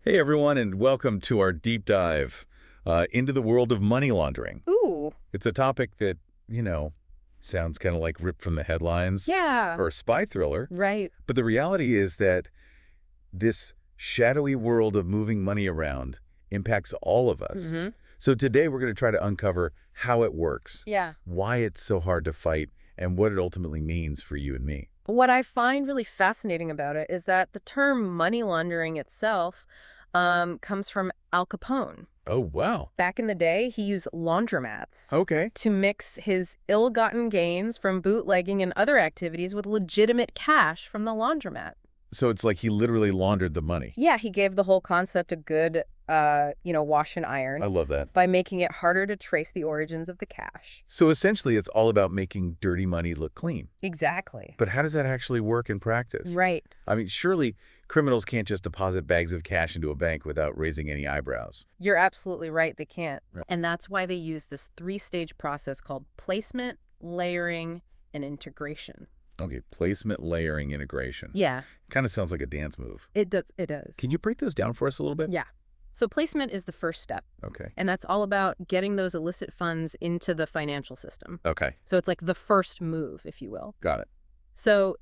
Hey everyone, and welcome to our deep dive into the world of money laundering. Ooh, It's a topic that, sounds kind of like ripped from the headlines yeah, or a spy thriller, right. but the reality is that this shadowy world of moving money around impacts all of us. hmm So today we're going to try to uncover how it works, Yeah. why it's so hard to fight, and what it ultimately means for you and me. What I find really fascinating about it is that the term money laundering itself comes from Al Capone. Oh, wow. Back in the day, he used laundromats Okay. to mix his ill-gotten gains from bootlegging and other activities with legitimate cash from the laundromat. So it's like he literally laundered the money. Yeah, he gave the whole concept a good, wash and I iron love that. by making it harder to trace the origins of the cash. So essentially, it's all about making dirty money look clean. Exactly. But how does that actually work in practice? Right. I mean, surely criminals can't just deposit bags of cash into a bank without raising any eyebrows. You're absolutely right, they can't. Right. And that's why they use this three-stage process called placement, layering, and integration. Okay, placement, layering, integration. Yeah, Kind of sounds like a dance move. it does. It does. Can you break those down for us a little bit? Yeah. So placement is the first step, Okay. and that's all about getting those illicit funds into the financial system. Okay, So it's like the first move, if you will. got it. So,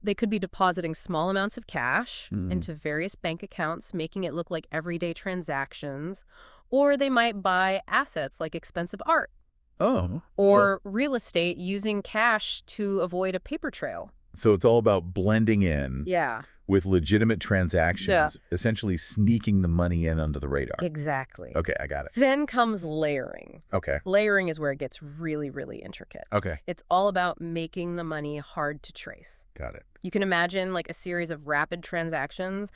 they could be depositing small amounts of cash Mhm. into various bank accounts, making it look like everyday transactions, or they might buy assets like expensive art Oh. or real estate using cash to avoid a paper trail. So it's all about blending in Yeah, with legitimate transactions, essentially sneaking the money in under the radar. exactly. Okay, I got it. Then comes layering. Okay. Layering is where it gets really, really intricate. Okay, It's all about making the money hard to trace. got it. You can imagine like a series of rapid transactions,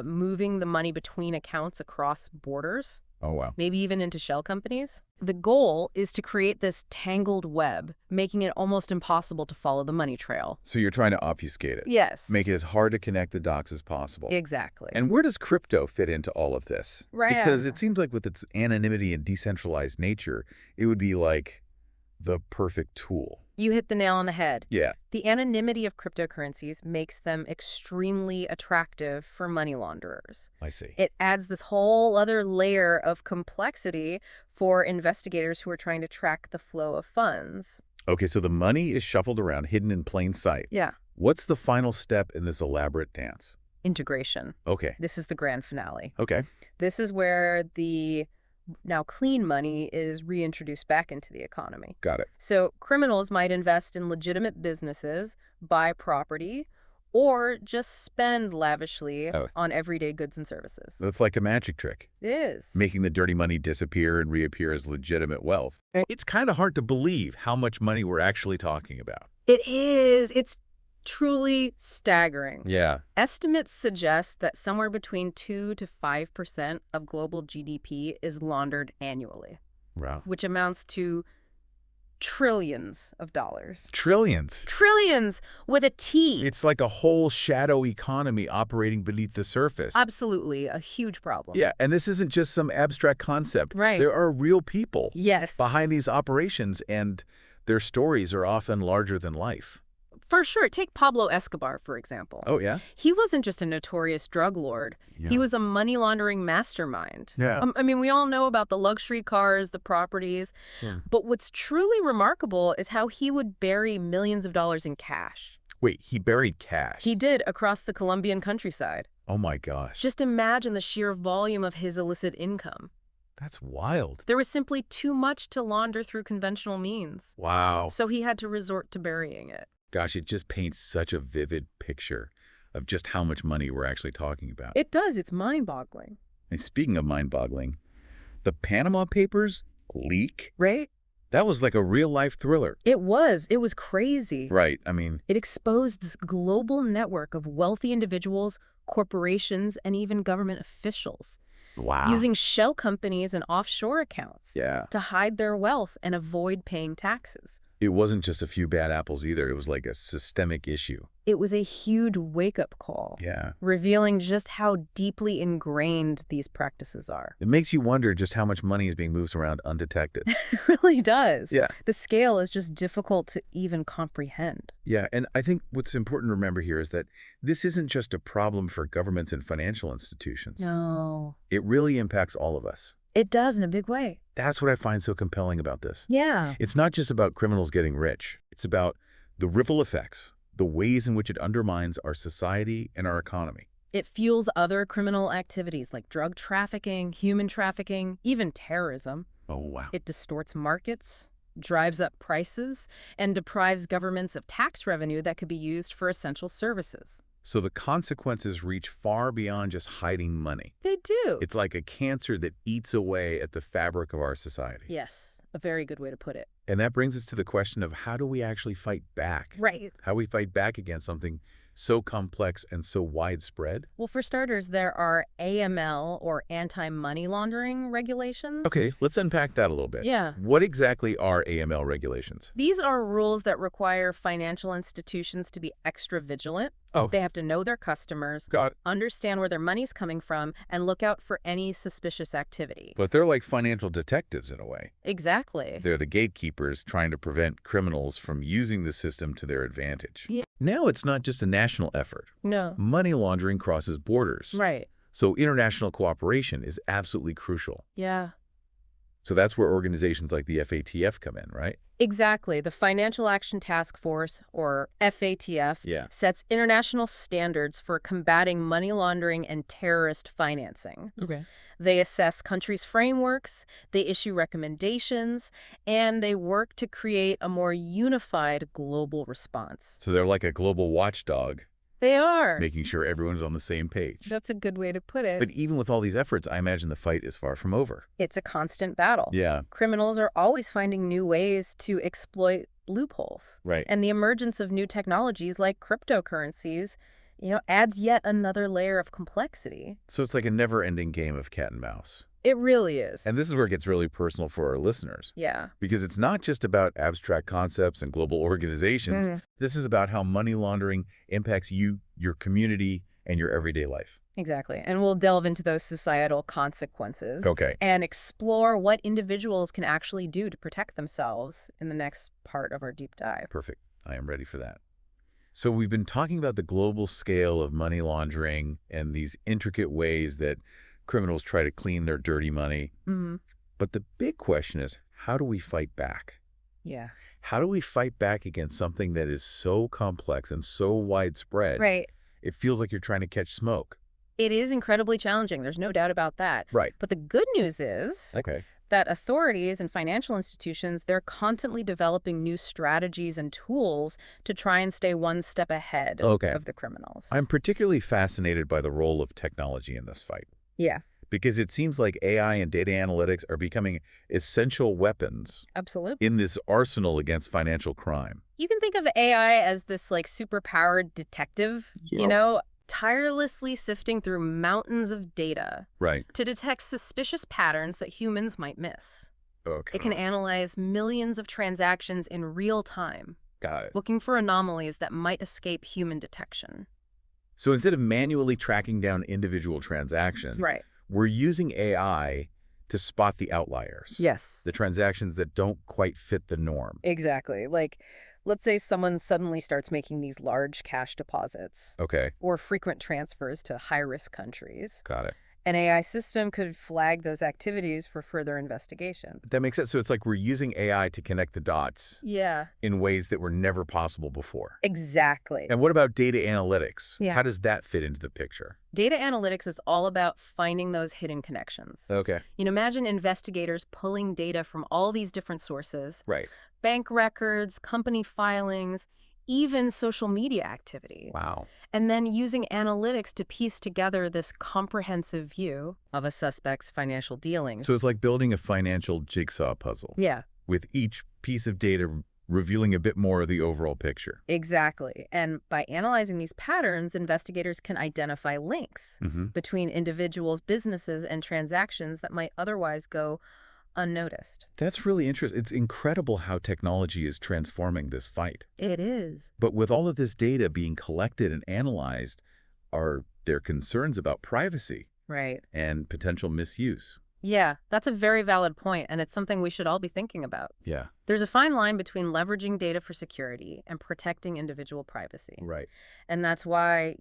moving the money between accounts across borders, Oh, wow. maybe even into shell companies. The goal is to create this tangled web, making it almost impossible to follow the money trail. So you're trying to obfuscate it. Yes. Make it as hard to connect the dots as possible. Exactly. And where does crypto fit into all of this? Right. Because it seems like with its anonymity and decentralized nature, it would be like the perfect tool. You hit the nail on the head. Yeah. The anonymity of cryptocurrencies makes them extremely attractive for money launderers. I see. It adds this whole other layer of complexity for investigators who are trying to track the flow of funds. Okay, so the money is shuffled around, hidden in plain sight. Yeah. What's the final step in this elaborate dance? Integration. Okay. This is the grand finale. Okay. This is where the now clean money is reintroduced back into the economy. Got it. So criminals might invest in legitimate businesses, buy property, or just spend lavishly Oh. on everyday goods and services. That's like a magic trick, It is. making the dirty money disappear and reappear as legitimate wealth. Eh. It's kind of hard to believe how much money we're actually talking about. It is. It's truly staggering. Yeah. Estimates suggest that somewhere between 2 to 5% of global GDP is laundered annually, Wow. which amounts to trillions of dollars. Trillions. Trillions with a T. It's like a whole shadow economy operating beneath the surface. Absolutely a huge problem. Yeah, and this isn't just some abstract concept. Right. There are real people Yes. behind these operations, and their stories are often larger than life. For sure. Take Pablo Escobar, for example. Oh, yeah? He wasn't just a notorious drug lord. Yeah. He was a money laundering mastermind. Yeah. We all know about the luxury cars, the properties. Yeah. But what's truly remarkable is how he would bury millions of dollars in cash. Wait, he buried cash? He did across the Colombian countryside. Oh, my gosh. Just imagine the sheer volume of his illicit income. That's wild. There was simply too much to launder through conventional means. Wow. So he had to resort to burying it. Gosh, it just paints such a vivid picture of just how much money we're actually talking about. It does. It's mind-boggling. And speaking of mind-boggling, the Panama Papers leak? Right? That was like a real-life thriller. It was. It was crazy. Right. I mean, It exposed this global network of wealthy individuals, corporations, and even government officials wow. using shell companies and offshore accounts Yeah. to hide their wealth and avoid paying taxes. It wasn't just a few bad apples either. It was like a systemic issue. It was a huge wake-up call, Yeah. revealing just how deeply ingrained these practices are. It makes you wonder just how much money is being moved around undetected. It really does. Yeah. The scale is just difficult to even comprehend. Yeah, and I think what's important to remember here is that this isn't just a problem for governments and financial institutions. No. It really impacts all of us. It does in a big way. That's what I find so compelling about this. Yeah. It's not just about criminals getting rich. It's about the ripple effects, the ways in which it undermines our society and our economy. It fuels other criminal activities like drug trafficking, human trafficking, even terrorism. Oh, wow. It distorts markets, drives up prices, and deprives governments of tax revenue that could be used for essential services. So the consequences reach far beyond just hiding money. They do. It's like a cancer that eats away at the fabric of our society. Yes, a very good way to put it. And that brings us to the question of how do we actually fight back? Right. How we fight back against something so complex and so widespread? Well, for starters, there are AML or anti-money laundering regulations. Okay, let's unpack that a little bit. Yeah. What exactly are AML regulations? These are rules that require financial institutions to be extra vigilant. Oh, They have to know their customers, got it. understand where their money's coming from, and look out for any suspicious activity. But they're like financial detectives in a way. Exactly. They're the gatekeepers trying to prevent criminals from using the system to their advantage. Yeah. Now it's not just a national effort. No. Money laundering crosses borders. Right. So international cooperation is absolutely crucial. Yeah. So that's where organizations like the FATF come in, right? Exactly. The Financial Action Task Force, or FATF, Yeah. sets international standards for combating money laundering and terrorist financing. Okay. They assess countries' frameworks, they issue recommendations, and they work to create a more unified global response. So they're like a global watchdog, They are. making sure everyone's on the same page. That's a good way to put it. But even with all these efforts, I imagine the fight is far from over. It's a constant battle. Yeah, Criminals are always finding new ways to exploit loopholes. right. And the emergence of new technologies like cryptocurrencies, adds yet another layer of complexity. So it's like a never-ending game of cat and mouse. It really is. And this is where it gets really personal for our listeners. Yeah. Because it's not just about abstract concepts and global organizations. Mhm. This is about how money laundering impacts you, your community, and your everyday life. Exactly. And we'll delve into those societal consequences. Okay. And explore what individuals can actually do to protect themselves in the next part of our deep dive. Perfect. I am ready for that. So we've been talking about the global scale of money laundering and these intricate ways that criminals try to clean their dirty money. Mm-hmm. But the big question is, how do we fight back? Yeah. How do we fight back against something that is so complex and so widespread? Right. It feels like you're trying to catch smoke. It is incredibly challenging. There's no doubt about that. Right. But the good news is Okay. that authorities and financial institutions, they're constantly developing new strategies and tools to try and stay one step ahead Okay. of the criminals. I'm particularly fascinated by the role of technology in this fight, Yeah, because it seems like AI and data analytics are becoming essential weapons absolutely. in this arsenal against financial crime. You can think of AI as this superpowered detective, Yeah. tirelessly sifting through mountains of data Right. to detect suspicious patterns that humans might miss. Okay. It can analyze millions of transactions in real time, Got it. looking for anomalies that might escape human detection. So instead of manually tracking down individual transactions, Right. we're using AI to spot the outliers. Yes. The transactions that don't quite fit the norm. Exactly. Let's say someone suddenly starts making these large cash deposits Okay. or frequent transfers to high-risk countries. Got it. An AI system could flag those activities for further investigation. That makes sense. So it's like we're using AI to connect the dots Yeah, in ways that were never possible before. exactly. And what about data analytics? Yeah. How does that fit into the picture? Data analytics is all about finding those hidden connections. Okay. Imagine investigators pulling data from all these different sources, Right. bank records, company filings, even social media activity. Wow. And then using analytics to piece together this comprehensive view of a suspect's financial dealings. So it's like building a financial jigsaw puzzle, Yeah, with each piece of data revealing a bit more of the overall picture. exactly. And by analyzing these patterns, investigators can identify links Mm-hmm. between individuals, businesses, and transactions that might otherwise go unnoticed. That's really interesting. It's incredible how technology is transforming this fight. It is. But with all of this data being collected and analyzed, are there concerns about privacy Right. and potential misuse? Yeah, that's a very valid point, and it's something we should all be thinking about. Yeah, There's a fine line between leveraging data for security and protecting individual privacy. right. And that's why,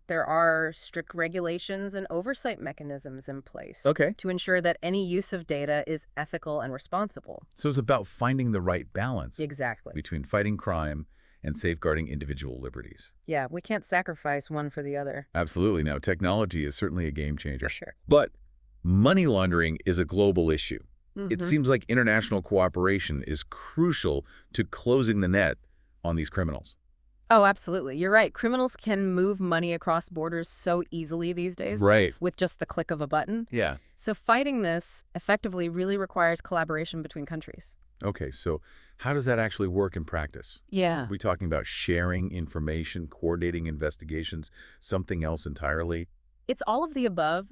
there are strict regulations and oversight mechanisms in place Okay. to ensure that any use of data is ethical and responsible. So it's about finding the right balance Exactly. between fighting crime and safeguarding individual liberties. Yeah, we can't sacrifice one for the other. Absolutely. Now, technology is certainly a game changer. For sure. But money laundering is a global issue. It Mhm. seems like international cooperation is crucial to closing the net on these criminals. Oh, absolutely. You're right. Criminals can move money across borders so easily these days Right. with just the click of a button. Yeah. So fighting this effectively really requires collaboration between countries. Okay, so how does that actually work in practice? Yeah. Are we talking about sharing information, coordinating investigations, something else entirely? It's all of the above.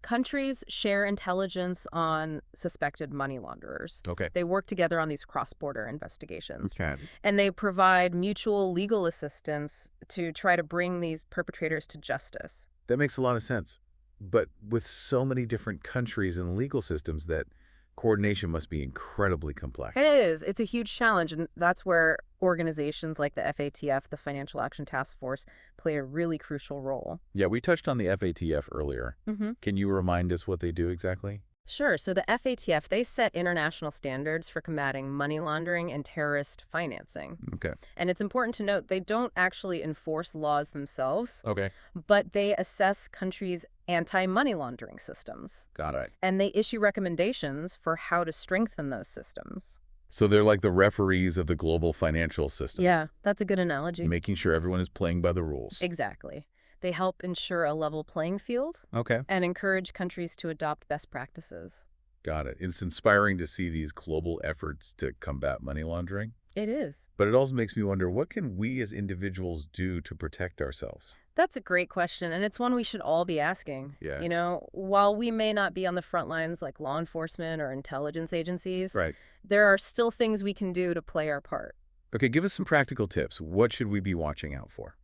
Countries share intelligence on suspected money launderers. Okay. They work together on these cross-border investigations. Okay. And they provide mutual legal assistance to try to bring these perpetrators to justice. That makes a lot of sense. But with so many different countries and legal systems, that coordination must be incredibly complex. It is. It's a huge challenge, and that's where organizations like the FATF, the Financial Action Task Force, play a really crucial role. Yeah, we touched on the FATF earlier. Mm-hmm. Can you remind us what they do exactly? Sure. So the FATF, they set international standards for combating money laundering and terrorist financing. Okay. And it's important to note they don't actually enforce laws themselves, Okay. but they assess countries' anti-money laundering systems. Got it. And they issue recommendations for how to strengthen those systems. So they're like the referees of the global financial system. Yeah, that's a good analogy. Making sure everyone is playing by the rules. Exactly. They help ensure a level playing field Okay. and encourage countries to adopt best practices. Got it. It's inspiring to see these global efforts to combat money laundering. It is. But it also makes me wonder, what can we as individuals do to protect ourselves? That's a great question, and it's one we should all be asking. Yeah. While we may not be on the front lines like law enforcement or intelligence agencies, Right. there are still things we can do to play our part. Okay, give us some practical tips. What should we be watching out for?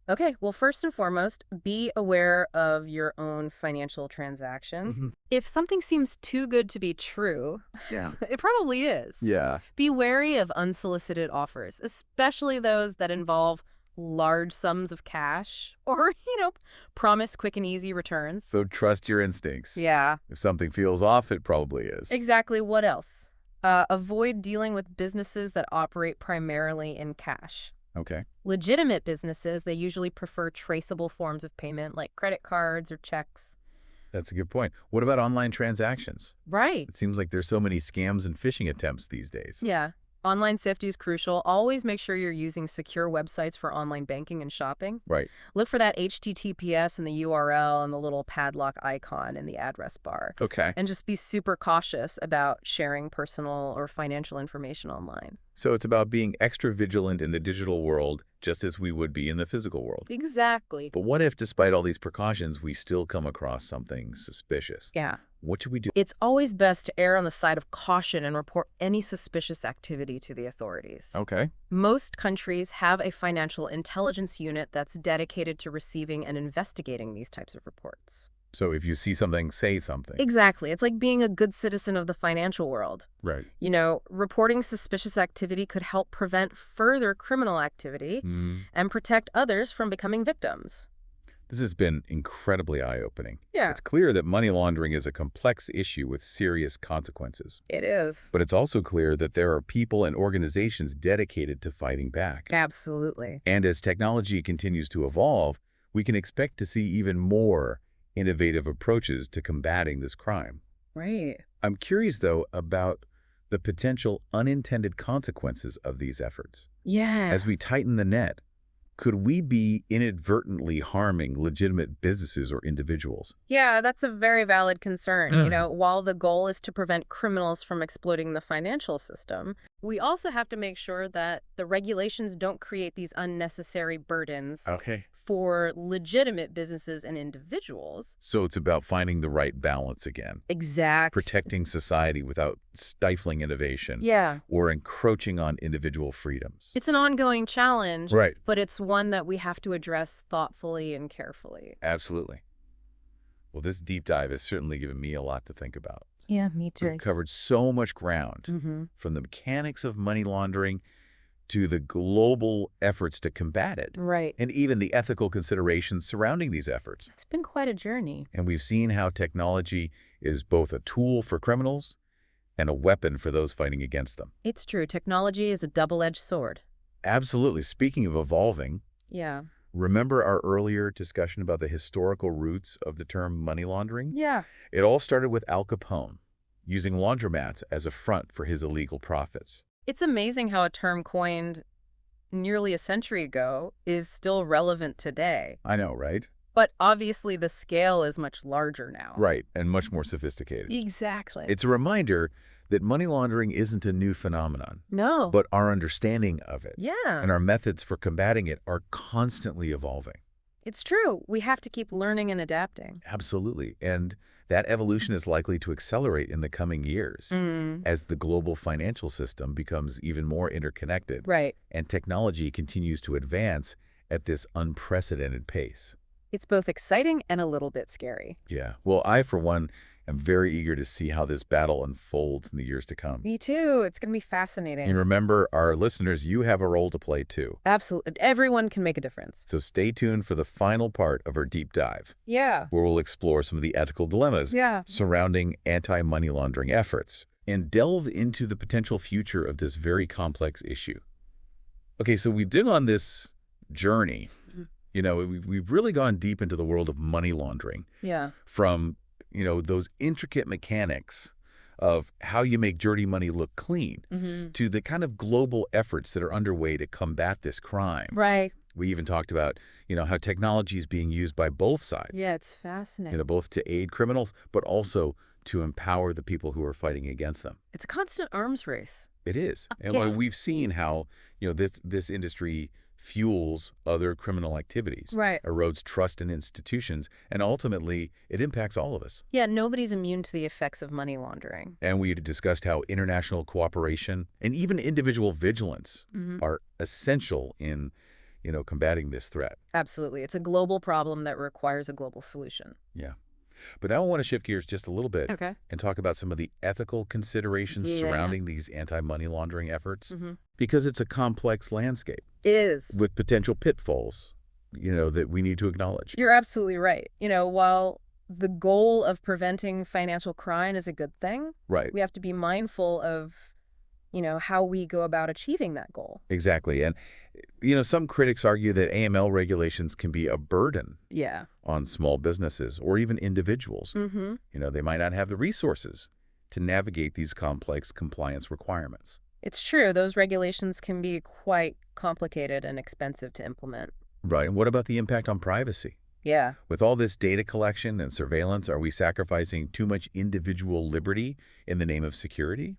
Okay, well, first and foremost, be aware of your own financial transactions. Mhm. If something seems too good to be true, Yeah. it probably is. Yeah. Be wary of unsolicited offers, especially those that involve large sums of cash or, promise quick and easy returns. So trust your instincts. Yeah, If something feels off, it probably is. exactly. What else? Avoid dealing with businesses that operate primarily in cash. Okay. Legitimate businesses, they usually prefer traceable forms of payment like credit cards or checks. That's a good point. What about online transactions? Right. It seems like there's so many scams and phishing attempts these days. Yeah. Online safety is crucial. Always make sure you're using secure websites for online banking and shopping. Right. Look for that HTTPS in the URL and the little padlock icon in the address bar. Okay. And just be super cautious about sharing personal or financial information online. So it's about being extra vigilant in the digital world, just as we would be in the physical world. Exactly. But what if, despite all these precautions, we still come across something suspicious? Yeah. What should we do? It's always best to err on the side of caution and report any suspicious activity to the authorities. Okay. Most countries have a financial intelligence unit that's dedicated to receiving and investigating these types of reports. So if you see something, say something. Exactly. It's like being a good citizen of the financial world. Right. Reporting suspicious activity could help prevent further criminal activity Mm. and protect others from becoming victims. This has been incredibly eye-opening. Yeah. It's clear that money laundering is a complex issue with serious consequences. It is. But it's also clear that there are people and organizations dedicated to fighting back. Absolutely. And as technology continues to evolve, we can expect to see even more innovative approaches to combating this crime. Right. I'm curious, though, about the potential unintended consequences of these efforts. Yeah. As we tighten the net, could we be inadvertently harming legitimate businesses or individuals? Yeah, that's a very valid concern. While the goal is to prevent criminals from exploiting the financial system, we also have to make sure that the regulations don't create these unnecessary burdens Okay. for legitimate businesses and individuals. So it's about finding the right balance again, Exact. protecting society without stifling innovation Yeah. or encroaching on individual freedoms. It's an ongoing challenge, Right. but it's one that we have to address thoughtfully and carefully. Absolutely. Well, this deep dive has certainly given me a lot to think about. Yeah, me We've covered so much ground, Mm-hmm. from the mechanics of money laundering to the global efforts to combat it, Right. and even the ethical considerations surrounding these efforts. It's been quite a journey. And we've seen how technology is both a tool for criminals and a weapon for those fighting against them. It's true. Technology is a double-edged sword. Absolutely. Speaking of evolving, Yeah. remember our earlier discussion about the historical roots of the term money laundering? Yeah. It all started with Al Capone, using laundromats as a front for his illegal profits. It's amazing how a term coined nearly a century ago is still relevant today. I know, right? But obviously the scale is much larger now. Right, and much more sophisticated. Exactly. It's a reminder that money laundering isn't a new phenomenon, No. but our understanding of it Yeah. and our methods for combating it are constantly evolving. It's true. We have to keep learning and adapting. Absolutely. And that evolution is likely to accelerate in the coming years as the global financial system becomes even more interconnected Right. and technology continues to advance at this unprecedented pace. It's both exciting and a little bit scary. Yeah. Well, I, for one, am very eager to see how this battle unfolds in the years to come. Me too. It's going to be fascinating. And remember, our listeners, you have a role to play too. Absolutely. Everyone can make a difference. So stay tuned for the final part of our deep dive, Yeah. where we'll explore some of the ethical dilemmas Yeah. surrounding anti-money laundering efforts and delve into the potential future of this very complex issue. Okay, so we've been on this journey. You know, we've really gone deep into the world of money laundering, Yeah. from, those intricate mechanics of how you make dirty money look clean to the kind of global efforts that are underway to combat this crime. Right. We even talked about, how technology is being used by both sides. Yeah, it's fascinating. Both to aid criminals, but also to empower the people who are fighting against them. It's a constant arms race. It is. And Yeah. we've seen how, this industry fuels other criminal activities, Right. erodes trust in institutions, and ultimately it impacts all of us. Yeah, nobody's immune to the effects of money laundering. And we discussed how international cooperation and even individual vigilance are essential in, combating this threat. Absolutely. It's a global problem that requires a global solution. Yeah. But now I want to shift gears just a little bit Okay. and talk about some of the ethical considerations Yeah. surrounding these anti-money laundering efforts, Mm-hmm. because it's a complex landscape It is. with potential pitfalls, that we need to acknowledge. You're absolutely right. While the goal of preventing financial crime is a good thing, Right. we have to be mindful of, how we go about achieving that goal. Exactly. And, some critics argue that AML regulations can be a burden Yeah. on small businesses or even individuals. Mm-hmm. They might not have the resources to navigate these complex compliance requirements. It's true. Those regulations can be quite complicated and expensive to implement. Right. And what about the impact on privacy? Yeah. With all this data collection and surveillance, are we sacrificing too much individual liberty in the name of security?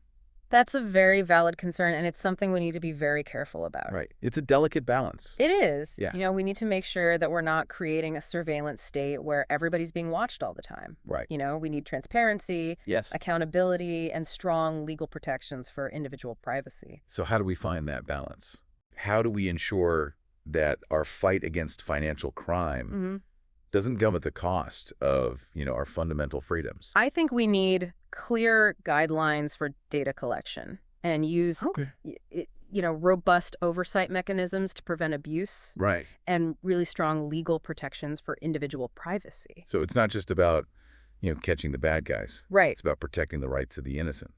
That's a very valid concern, and it's something we need to be very careful about. Right. It's a delicate balance. It is. Yeah. We need to make sure that we're not creating a surveillance state where everybody's being watched all the time. Right. We need transparency, Yes. accountability, and strong legal protections for individual privacy. So how do we find that balance? How do we ensure that our fight against financial crime doesn't come at the cost of, our fundamental freedoms? I think we need clear guidelines for data collection and use Okay. robust oversight mechanisms to prevent abuse Right. and really strong legal protections for individual privacy. So it's not just about, catching the bad guys. Right. It's about protecting the rights of the innocent.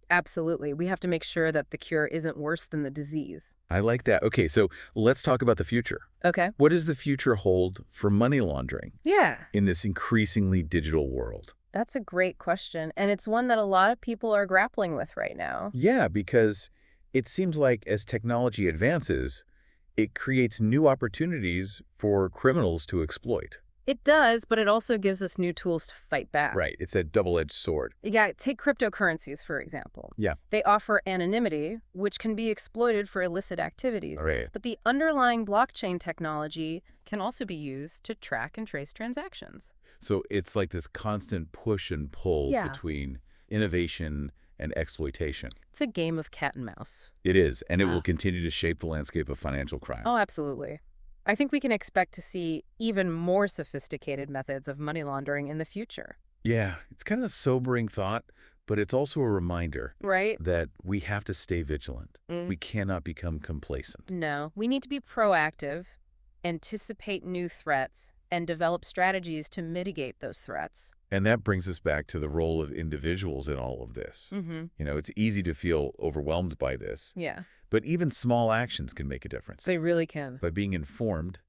Absolutely. We have to make sure that the cure isn't worse than the disease. I like that. Okay, so let's talk about the future. Okay. What does the future hold for money laundering Yeah. in this increasingly digital world? That's a great question, and it's one that a lot of people are grappling with right now. Yeah, because it seems like as technology advances, it creates new opportunities for criminals to exploit. It does, but it also gives us new tools to fight back. Right. It's a double-edged sword. Yeah, take cryptocurrencies, for example. Yeah. They offer anonymity, which can be exploited for illicit activities. Right. But the underlying blockchain technology can also be used to track and trace transactions. So it's like this constant push and pull Yeah. between innovation and exploitation. It's a game of cat and mouse. It is, and it will Wow. continue to shape the landscape of financial crime. Oh, absolutely. I think we can expect to see even more sophisticated methods of money laundering in the future. Yeah, it's kind of a sobering thought, but it's also a reminder Right? that we have to stay vigilant. Mm. We cannot become complacent. No, we need to be proactive, anticipate new threats, and develop strategies to mitigate those threats. And that brings us back to the role of individuals in all of this. Mm-hmm. You know, it's easy to feel overwhelmed by this, Yeah, but even small actions can make a difference. they really can. By being informed,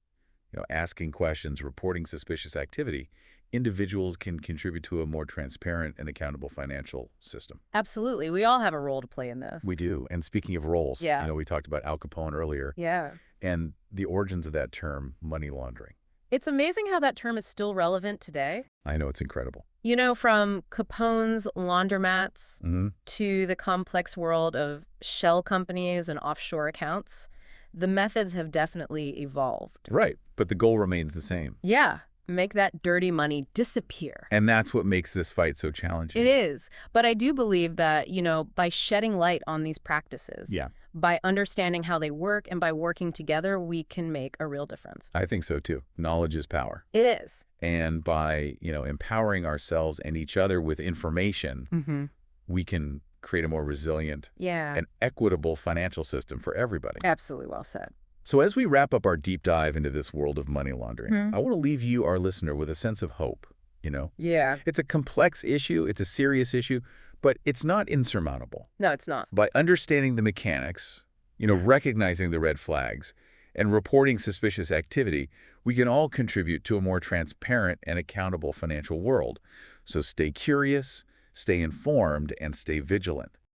asking questions, reporting suspicious activity, individuals can contribute to a more transparent and accountable financial system. Absolutely. We all have a role to play in this. We do. And speaking of roles, Yeah. we talked about Al Capone earlier Yeah. and the origins of that term, money laundering. It's amazing how that term is still relevant today. I know, it's incredible. You know, from Capone's laundromats Mm-hmm. to the complex world of shell companies and offshore accounts, the methods have definitely evolved. Right. But the goal remains the same. Yeah, make that dirty money disappear. And that's what makes this fight so challenging. It is. But I do believe that, by shedding light on these practices, Yeah, by understanding how they work and by working together, we can make a real difference. I think so too. Knowledge is power. It is. And by, empowering ourselves and each other with information, Mm-hmm. we can create a more resilient Yeah. and equitable financial system for everybody. Absolutely well said. So as we wrap up our deep dive into this world of money laundering, Mhm. I want to leave you, our listener, with a sense of hope. Yeah. It's a complex issue. It's a serious issue, but it's not insurmountable. No, it's not. By understanding the mechanics, recognizing the red flags, and reporting suspicious activity, we can all contribute to a more transparent and accountable financial world. So stay curious, stay informed, and stay vigilant.